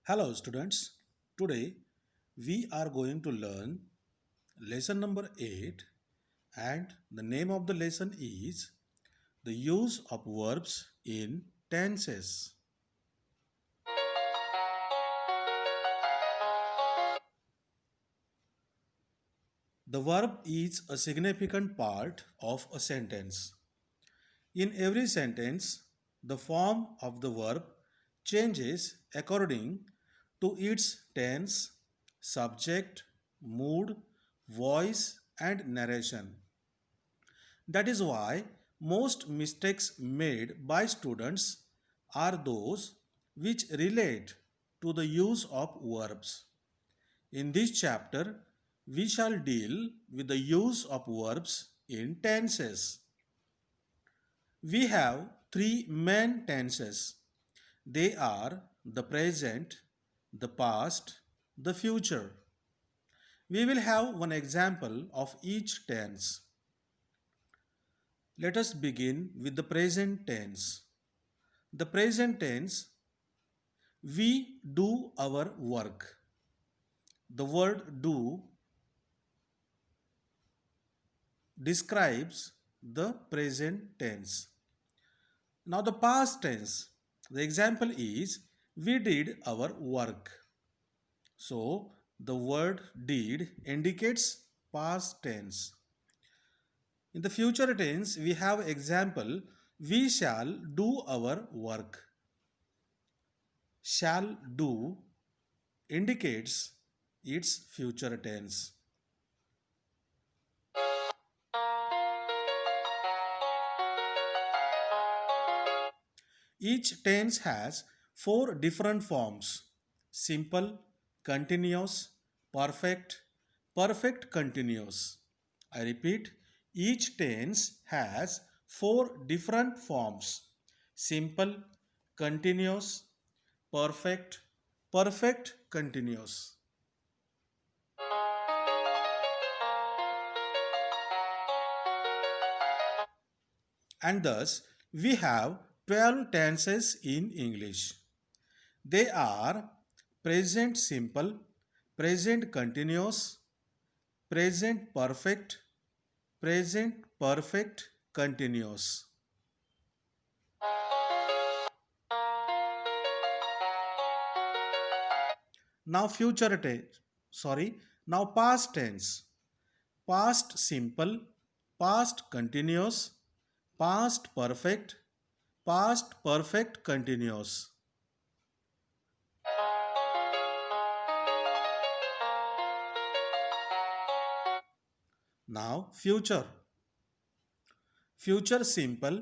Hello students. Today we are going to learn lesson number 8 and the name of the lesson is the use of verbs in tenses. The verb is a significant part of a sentence. In every sentence, the form of the verb changes according to its tense, subject, mood, voice, and narration. That is why most mistakes made by students are those which relate to the use of verbs. In this chapter, we shall deal with the use of verbs in tenses. We have three main tenses. They are the present, the past, the future. We will have one example of each tense. Let us begin with the present tense. The present tense, we do our work. The word do describes the present tense. Now, the past tense, the example is we did our work. So, the word did indicates past tense. In the future tense, we have example we shall do our work. Shall do indicates its future tense. Each tense has four different forms: simple, continuous, perfect, perfect continuous. I repeat, each tense has four different forms: simple, continuous, perfect, perfect continuous. And thus, we have 12 tenses in English. They are present simple, present continuous, present perfect, present perfect continuous. Now future tense, now past tense. Past simple, past continuous, past perfect, past perfect continuous. Now future. Future simple,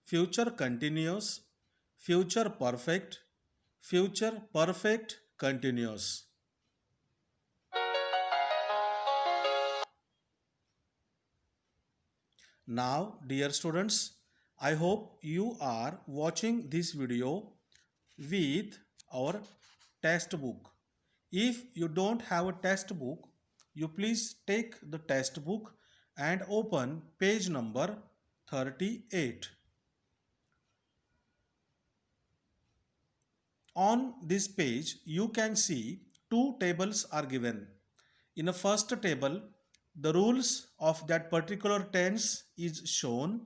future continuous, future perfect, future perfect continuous. Now, dear students, I hope you are watching this video with our textbook. If you don't have a textbook, you please take the textbook and open page number 38. On this page, you can see two tables are given. In the first table, the rules of that particular tense is shown,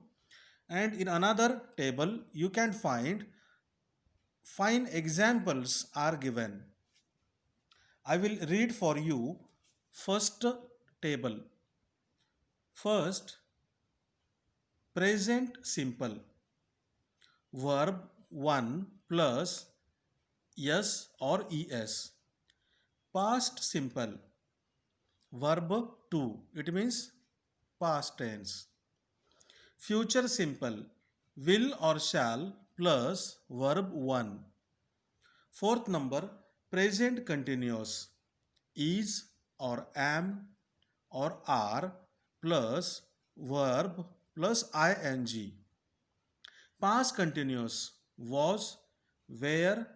and in another table, you can find fine examples are given. I will read for you first table. First, present simple. Verb 1 plus yes or es. Past simple. Verb 2. It means past tense. Future simple. Will or shall plus verb 1. Fourth number, present continuous. Is or am or are plus verb plus ing. Past continuous was, were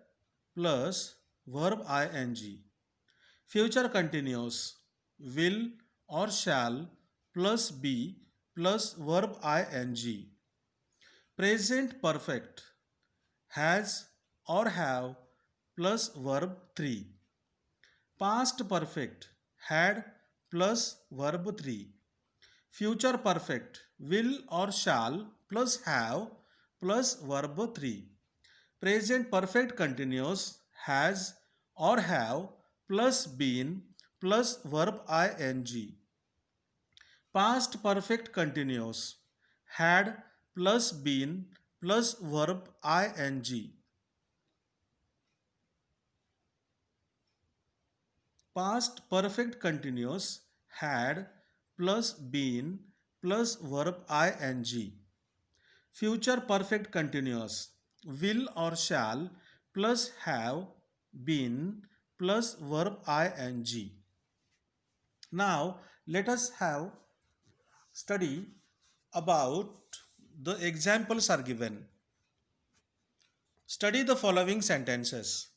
plus verb ing. Future continuous will or shall plus be plus verb ing. Present perfect has or have plus verb 3. Past perfect had plus verb 3. Future perfect will or shall plus have plus verb 3. Present perfect continuous has or have plus been plus verb ing. Past perfect continuous had plus been plus verb ing. Past perfect continuous had plus been plus verb ing. Future perfect continuous will or shall plus have been plus verb ing. Now let us have study about the examples are given. Study the following sentences.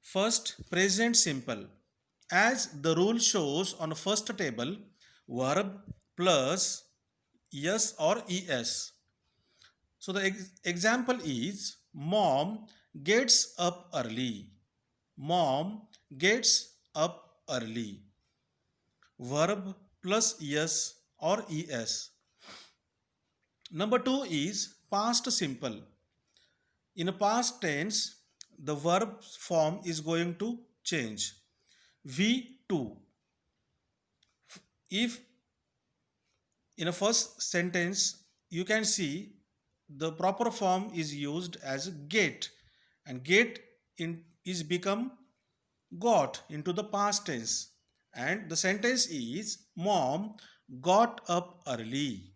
First, present simple. As the rule shows on first table, verb plus yes or es. So the example is mom gets up early. Mom gets up early. Verb plus yes or es. Number 2 is past simple. In a past tense, the verb form is going to change. V2. If in a first sentence you can see the proper form is used as get, and get is become got into the past tense, and the sentence is mom got up early.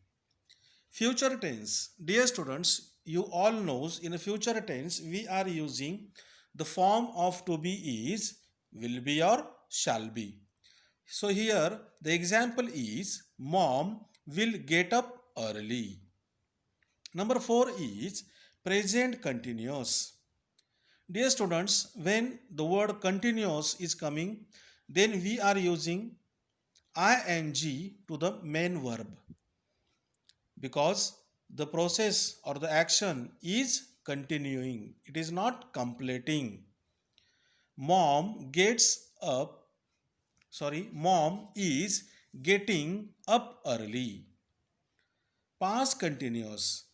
Future tense. Dear students, you all knows in a future tense we are using the form of to be is will be or shall be. So here the example is mom will get up early. Number 4 is present continuous. Dear students, when the word continuous is coming, then we are using ing to the main verb, because the process or the action is continuing, it is not completing. Mom gets up, mom is getting up early. Past continuous.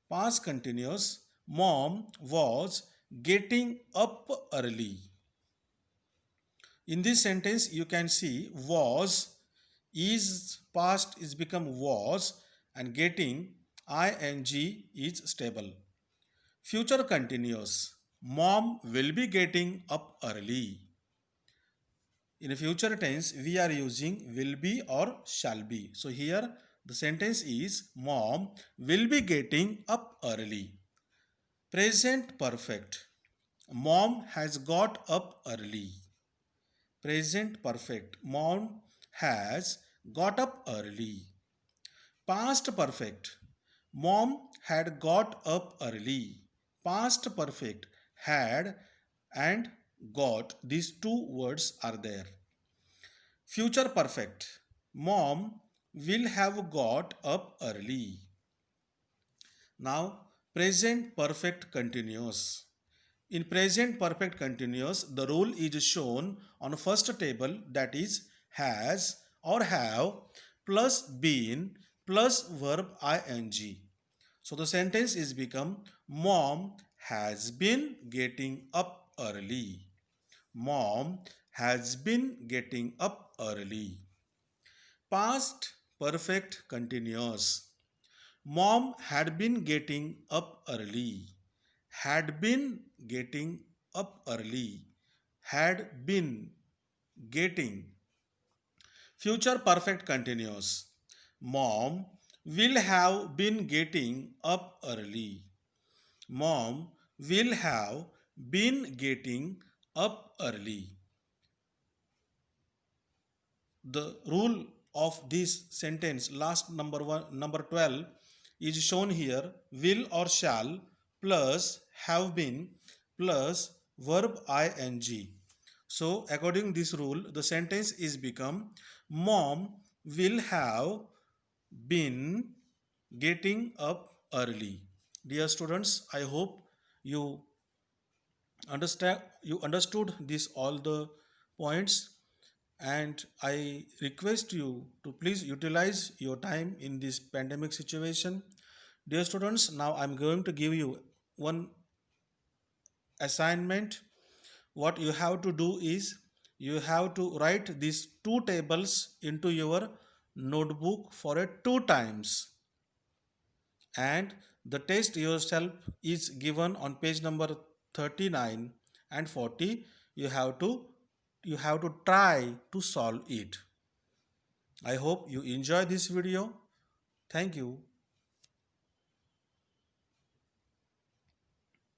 Past continuous. Mom was getting up early. In this sentence, you can see was is past is become was, and getting ing is stable. Future continuous. Mom will be getting up early. In a future tense, we are using will be or shall be. So here the sentence is mom will be getting up early. Present perfect. Mom has got up early. Present perfect. Mom has got up early. Past perfect. Mom had got up early. Past perfect. Had and got. These two words are there. Future perfect. Mom will have got up early. Now, present perfect continuous. In present perfect continuous, the rule is shown on first table, that is has or have plus been plus verb ing. So the sentence is become mom has been getting up early. Mom has been getting up early. Past perfect continuous. Mom had been getting up early. Had been getting up early. Had been getting. Future perfect continuous. Mom will have been getting up early. Mom will have been getting up early. The rule of this sentence, last number 12, is shown here. Will or shall plus have been plus verb ing. So according this rule, the sentence is become mom will have been getting up early. Dear students, I hope you You understood this all the points, and I request you to please utilize your time in this pandemic situation. Dear students, now I'm going to give you one assignment. What you have to do is you have to write these two tables into your notebook for a two times, and the test yourself is given on page number 39 and 40. You have to try to solve it. I hope you enjoy this video. Thank you.